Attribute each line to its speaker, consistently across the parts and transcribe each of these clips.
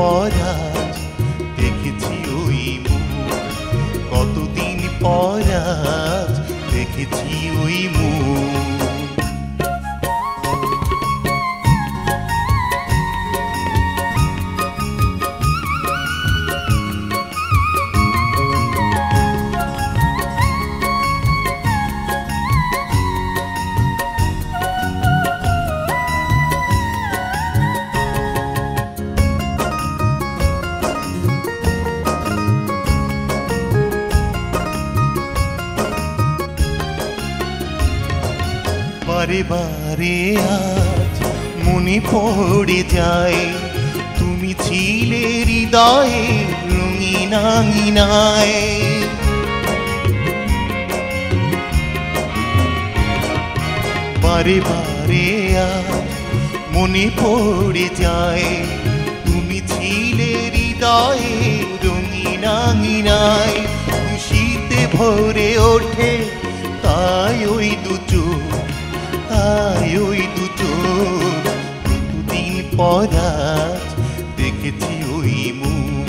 Speaker 1: পর আজ দেখেছি ওই মুখ, কতদিন পর আজ দেখেছি ওই মুখ। বারে বারে আজ মনে পড়ে যায় তুমি ছিলে হৃদয়ে রঙিন আঙিনায়। বারে বারে আজ মনে পড়ে যায় তুমি ছিলে হৃদয়ে রঙিন আঙিনায়। খুশিতে ভরে ওঠে তাই ওই দুটো, তাই ওই দুটো, কতদিন পর আজ দেখেছি ওই মুখ,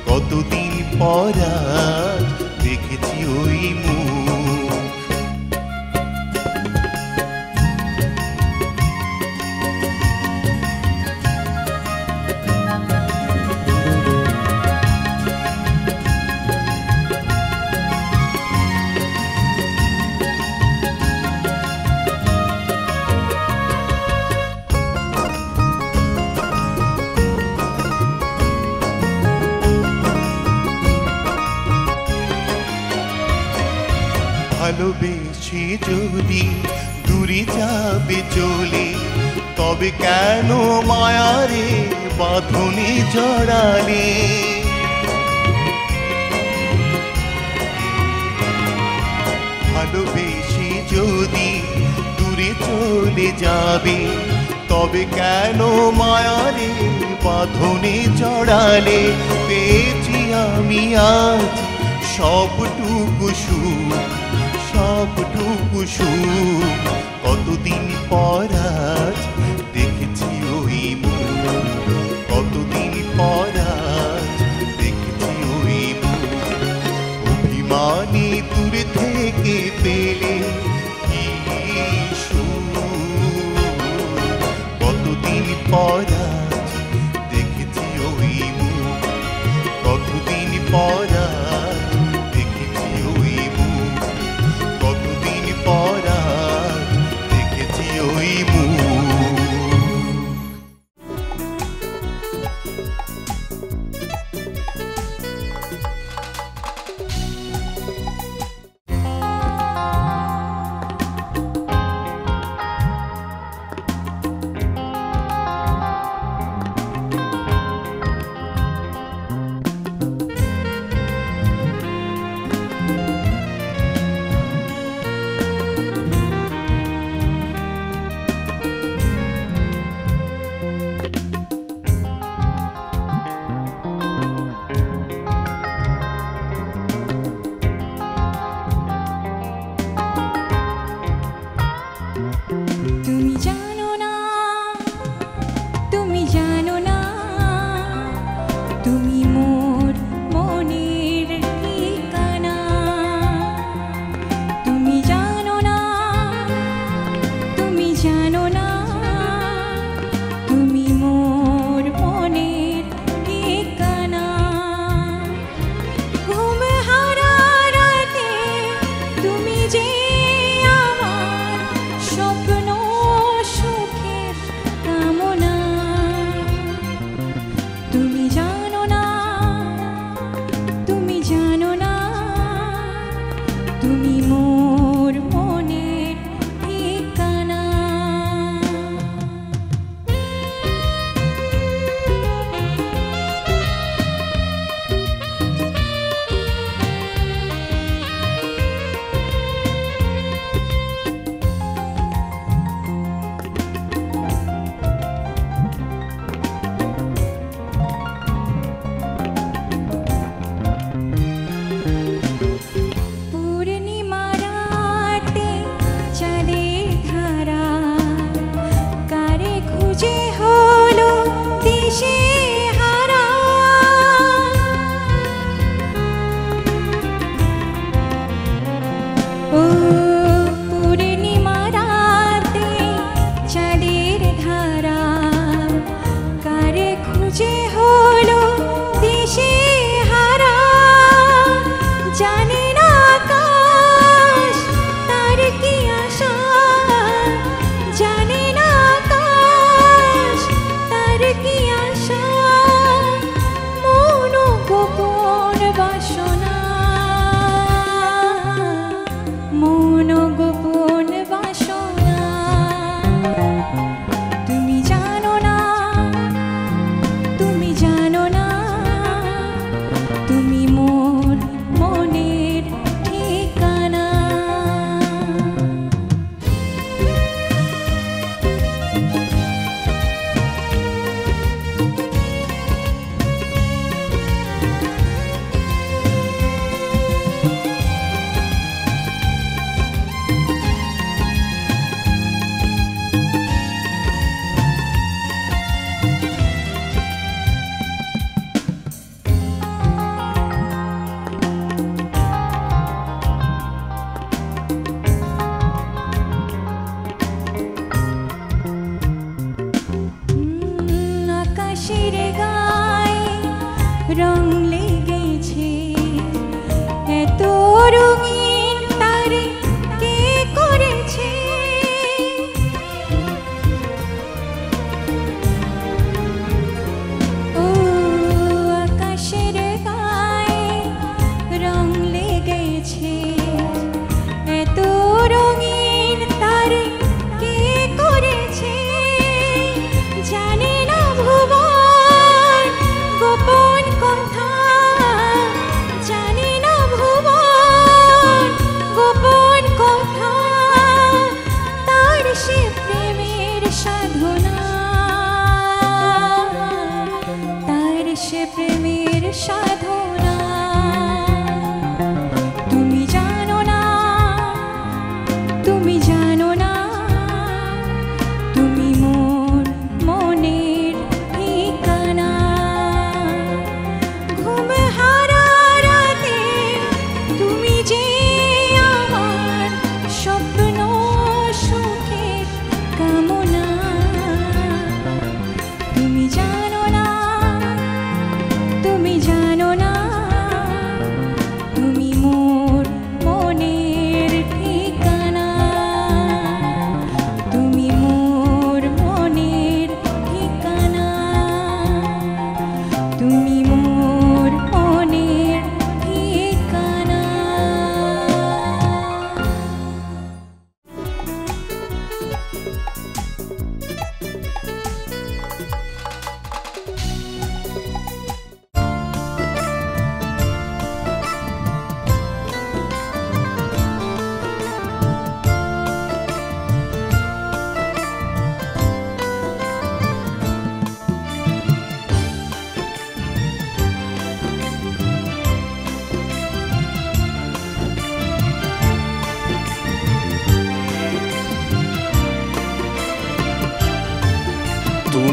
Speaker 1: কতদিন পর আজ দেখেছি ওই মুখ। ভালোবেসে যদি দূরে যাবে চলে, তবে কেন মায়ারে বাঁধনে জড়ালে। ভালোবেসে যদি দূরে চলে যাবে, তবে কেন মায়ারে বাঁধনে জড়ালে। পেয়েছি আমি আজ সবটুকু সুখ, সবটুকু সুখ, কতদিন পর আজ দেখেছি ওই মুখ, কতদিন পর আজ দেখেছি ওই মুখ। অভিমানী দূরে থেকে পেলে কি সুখ, কতদিন পর আজ দেখেছি ওই মুখ, কতদিন পর আজ দেখেছি ওই মুখ, কতদিন পর আজ দেখেছি ওই মুখ।
Speaker 2: পূর্ণিমা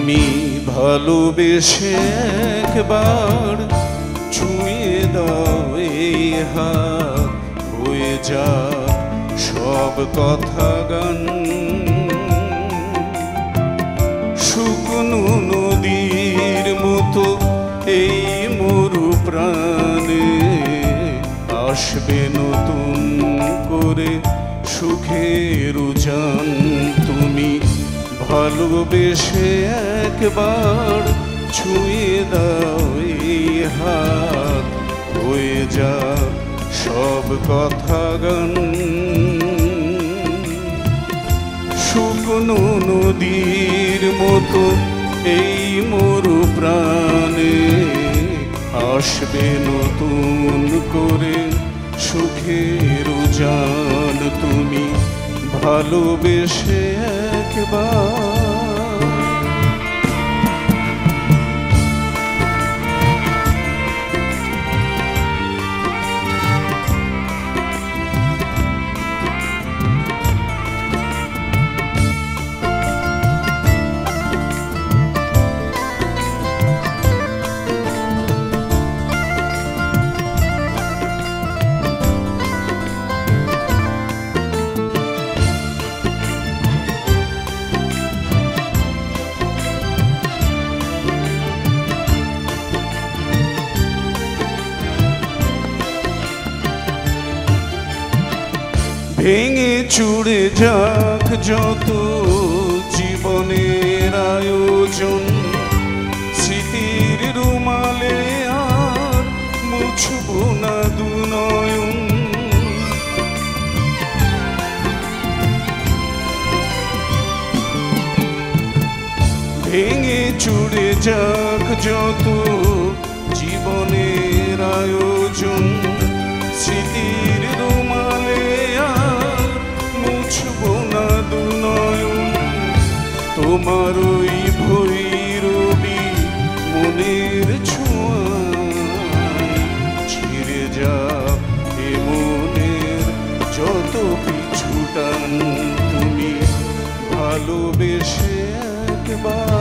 Speaker 2: তুমি ভালোবেসে একবার ছুঁয়ে দাও এই হাত, হয়ে যা সব কথা গান। শুকনো নদীর মতো এই মরু প্রাণে আসবে নতুন করে সুখের উজান। তুমি ভালোবেসে একবার ছুঁয়ে দাও এই হাত, হয়ে যা সব কথা গান। শুকনো নদীর মতো এই মরু প্রাণে আসবে নতুন করে সুখের উজান। তুমি ভালোবেসে একবার। ভেঙে চুড়ে যাক যত জীবনের আয়োজন, স্মৃতির রুমালে আর মুছব না দুনয়ন। ভেঙে চুড়ে যাক যত জীবনের আয়োজন, স্মৃতির রুমালে আর মুছব না দুনয়ন। তোমার ওই ভৈরবী মনের ছোঁয়ায় ছিঁড়ে যাক এ মনের যত পিছুটান। তুমি ভালোবেসে একবার।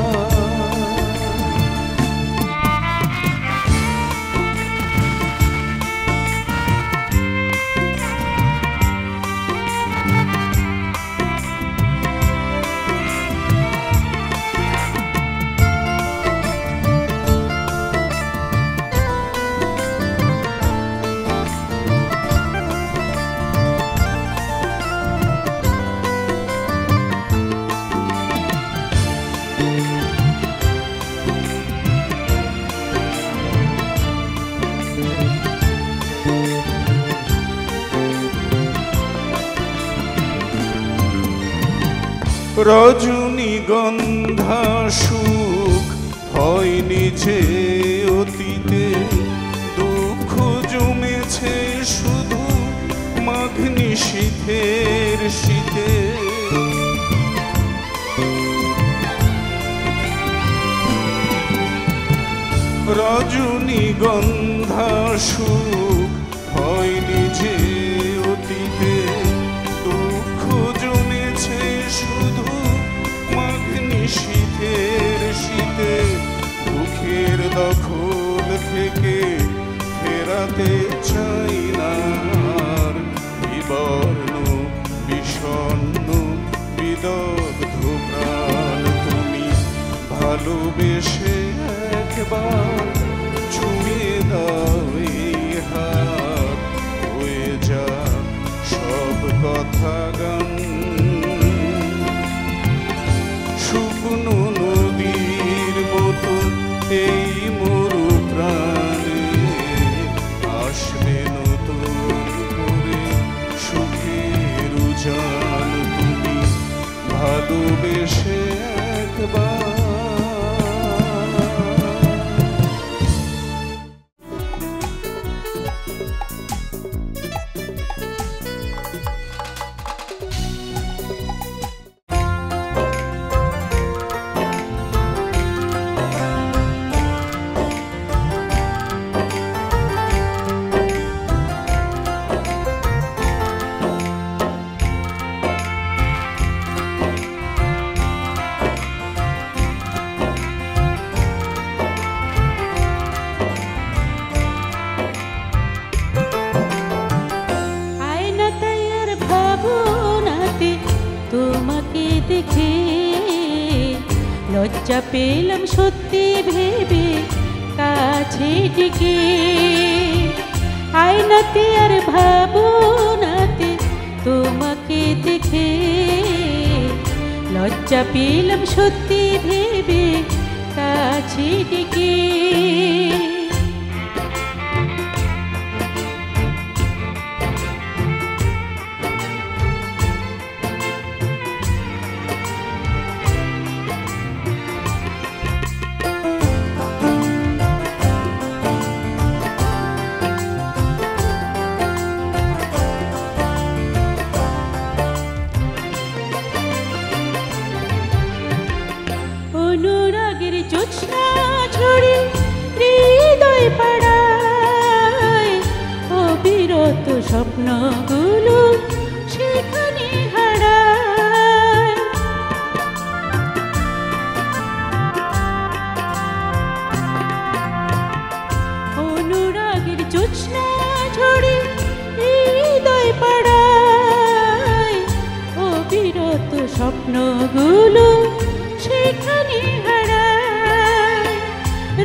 Speaker 2: রজনীগন্ধা সুখ হয়নি যে অতীতে, দুঃখ জমেছে শুধু মাঘ নিশীথের শীতে। রজনীগন্ধা সুখ হয়নি যে অতীতে, দুঃখ জমেছে শুধু মাঘ নিশীথের শীতে। দুঃখের দখল থেকে ফেরাতে চাই না আর বিবর্ণ বিষণ্ণ বিদগ্ধ প্রাণ। তুমি ভালোবেসে একবার ছুঁয়ে দাও এই হাত, হয়ে যা সব কথা গান। শুকনো নদীর মতো এই মরু প্রাণে আসবে নতুন করে সুখের উজান। তুমি ভালোবেসে একবার।
Speaker 3: দেখে লজ্জা পেলাম সত্যি ভেবে কাছে ডেকে। আয়নাতে আর ভাবনাতে তোমাকে দেখে লজ্জা পেলাম সত্যি ভেবে কাছে ডেকে। অনুরাগের জোছনা ঝরে হৃদয় পাড়ায় অবিরত স্বপ্নগুলো সেখানে হারায়। অনুরাগের জোছনা ঝরে হৃদয় পাড়ায় অবিরত স্বপ্নগুলো সেখানে হারায়।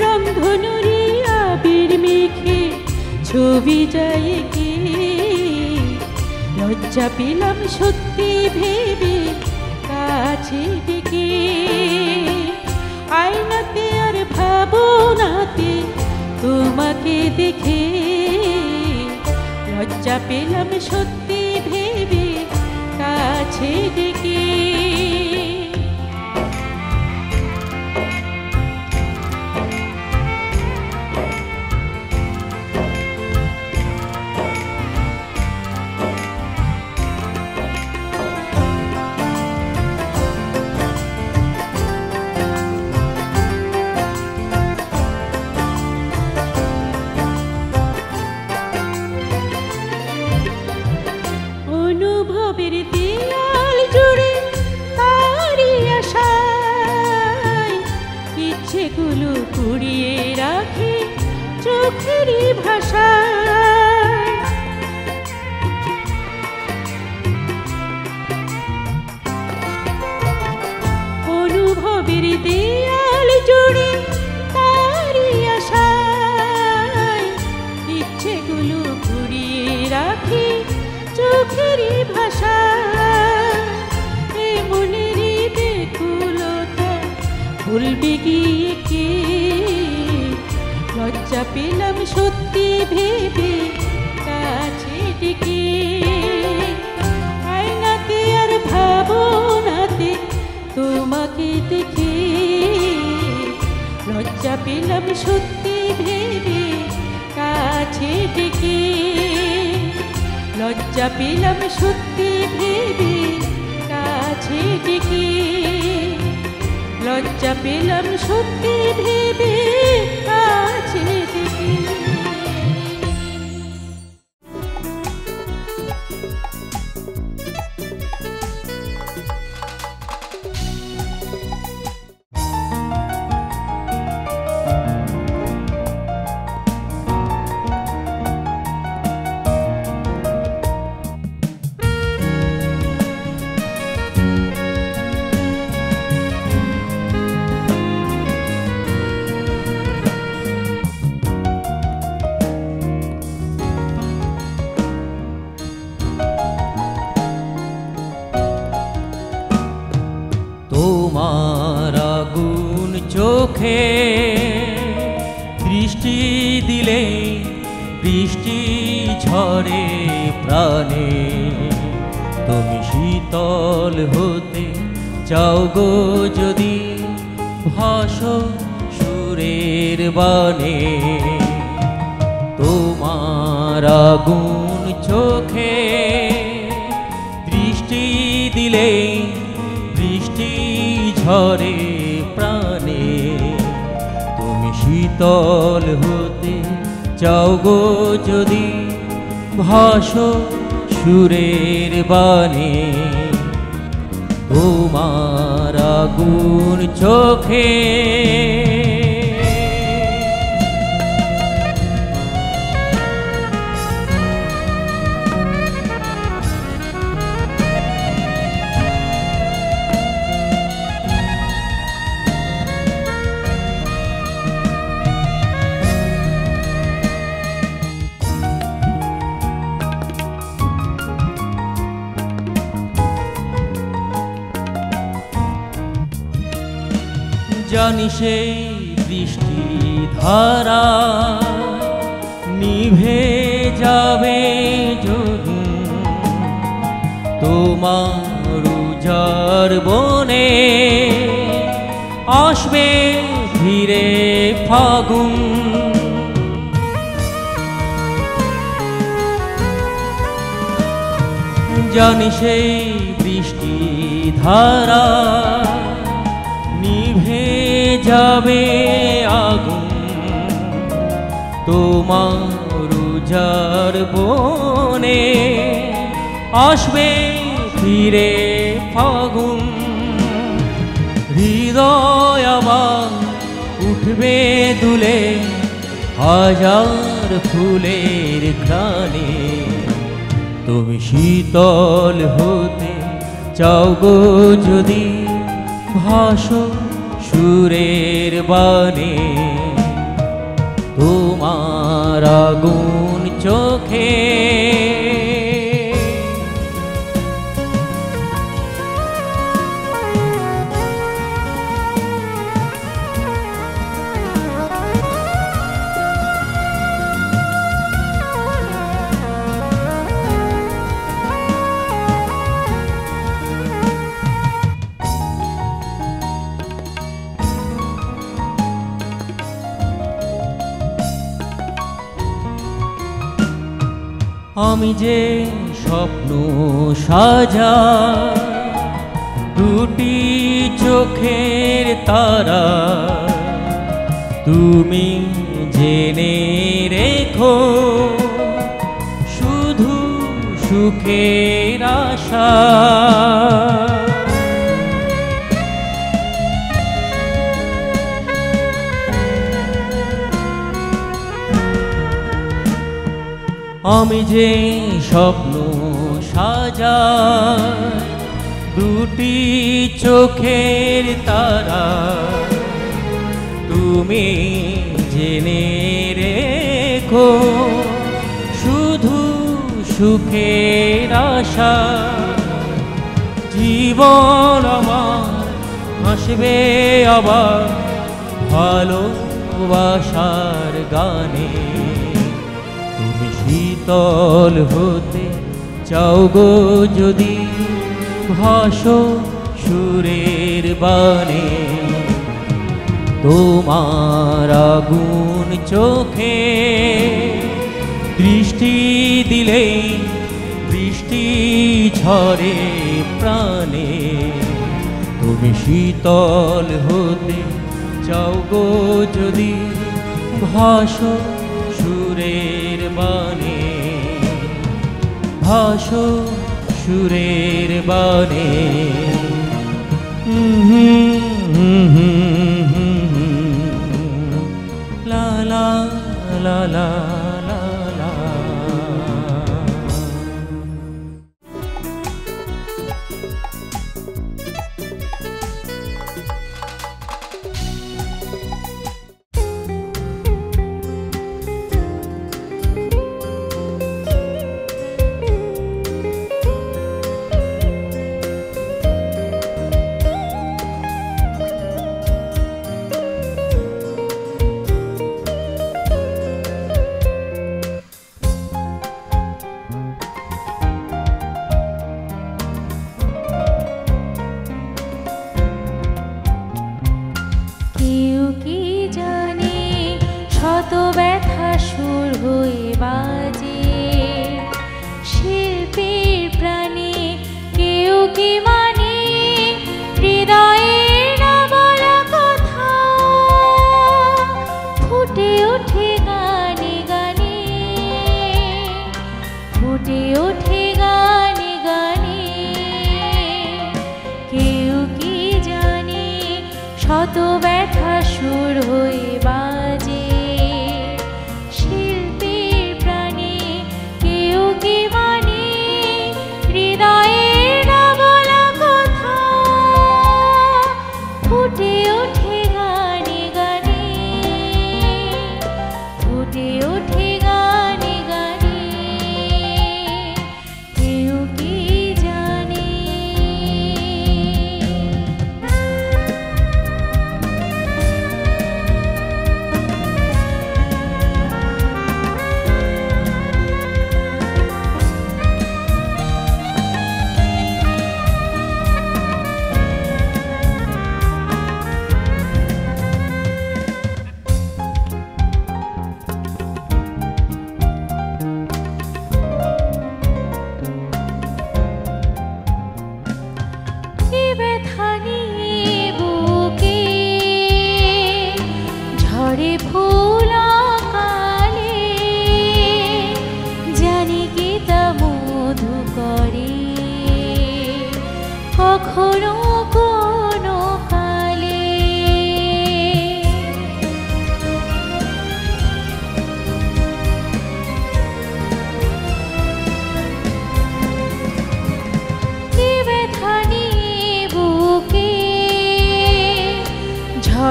Speaker 3: রংধনুরি আবির মেখে ছবি যায় কে লজ্জা পেলাম সত্যি ভেবে কাছে ডেকে। আয়নাতে আর ভাবনাতে তোমাকে দেখে লজ্জা পেলাম সত্যি ভেবে কাছে ডেকে। অনুভবের দেয়াল জুড়ে তারি আশায় ইচ্ছেগুলো কুড়িয়ে রাখে চোখেরই ভাষায়। অনুভবের দেয়াল জুড়ে তারি আশায় ইচ্ছেগুলো কুড়িয়ে রাখে চোখেরই ভাষা। এ মনেরই বেকুলতা ভুলবে গিয়ে কে লজ্জা পেলাম সত্যি ভেবে কাছে ডেকে। আয়নাতে আর ভাবনাতে তোমাকে দেখে লজ্জা পেলাম সত্যি ভেবে কাছে ডেকে। লজ্জা পেলাম সত্যি ভেবে কাছে ডেকে। লজ্জা পেলাম সত্যি ভেবে কাছে ডেকে।
Speaker 4: তোমার আগুন চোখে দৃষ্টি দিলে বৃষ্টি ঝরে প্রাণে। তুমি শীতল হতে চাও গো যদি ভাসো সুরের বানে। তোমার আগুন চোখে দৃষ্টি দিলে বৃষ্টি ঝরে প্রাণে। তুমি শীতল হতে চাও গো যদি ভাসো সুরের বানে। তোমার আগুন চোখে জানি সেই বৃষ্টি ধারা নিভে যাবে যদি তোমার উজার বনে আসবে ধীরে ফাগুন। জানি সেই বৃষ্টি ধারা নিভে যাবে আগুন তোমার উজার বনে আসবে ফিরে ফাগুন। হৃদয় আমার উঠবে দুলে হাজার ফুলের ঘ্রাণে তুমি শীতল হতে চাও গো যদি ভাসো সুরের বানে তোমার আগুন চোখে। আমি যে স্বপ্ন সাজা দুটি চোখের তারা তুমি জেনে রেখো শুধু সুখের আশা। আমি যে স্বপ্ন সাজাই দুটি চোখের তারা তুমি জেনে রেখো শুধু সুখের আশা। জীবন আমার হাসবে আবার ভালোবাসার গানে তুমি শীতল হতে চাও গো যদি ভাসো সুরের বানে তোমার আগুন চোখে দৃষ্টি দিলে বৃষ্টি ঝরে প্রাণে তুমি শীতল হতে চাও গো যদি ভাসো সুরের বানে ভাসো সুরের বানে। লা লা লা লা লা লা।
Speaker 3: শত ব্যথা সুর হয়ে বাজে শিল্পীর প্রাণে কেউ কি মানে হৃদয়ের না বলা কথা ফুটে ওঠে গানে গানে ফুটে ওঠে গানে গানে কেউ কি জানে।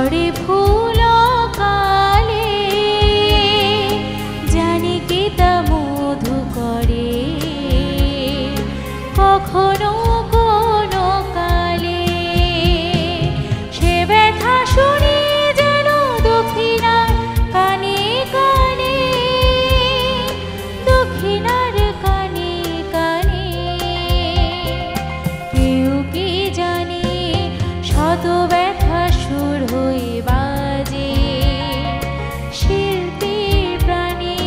Speaker 3: ঝরে ফুল কালে জানি কি তা মধু করে কখনো কোনো কালে সে ব্যথা শুনি যেন দক্ষিণার কানে কানে দক্ষিণার কানে কানে কেউ কি জানে শত ব্যথা সুর হয়ে বাজে শিল্পীর প্রাণে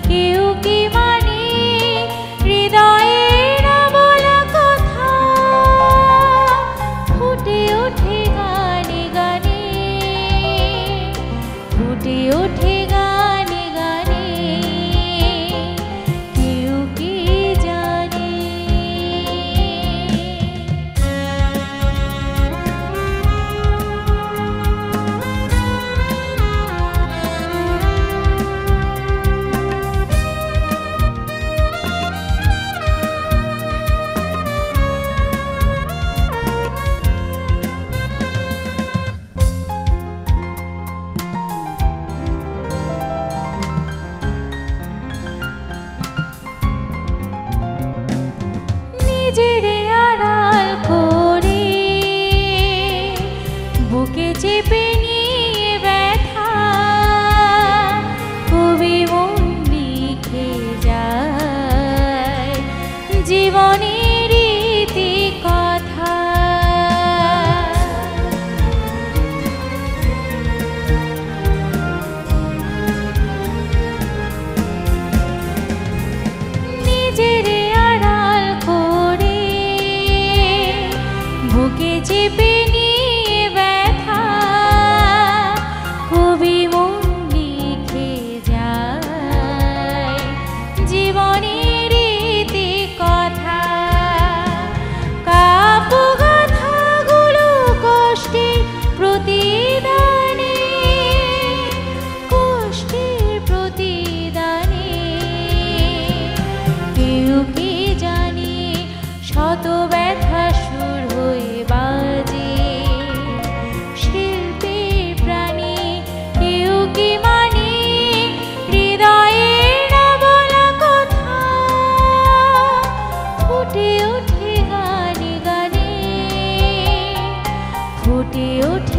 Speaker 3: কেউ কি মানে হৃদয়ে না বলা কথা ফুটে ওঠে গানে গানে ফুটে ওঠে গানে গানে কেউ কি জানে নিজেরে আড়াল করে বুকে চেপে নিয়ে ব্যথা কবি মন লিখে যায় জীবনের রীতি কথা নিজেরে আড়াল করে বুকে চেপে নিয়ে ব্যথা কবি মন লিখে যায় জীবনের রীতি কথা কাব্য গাথাগুলো কষ্টের প্রতিদানে কষ্টের প্রতিদানে কেউ কি জানে শত ব্যথা সুর হয়ে বাজে শিল্পীর প্রাণে কেউ কি মানে হৃদয়ে না বলা কথা ফুটে ওঠে গানে গানে ফুটে ওঠে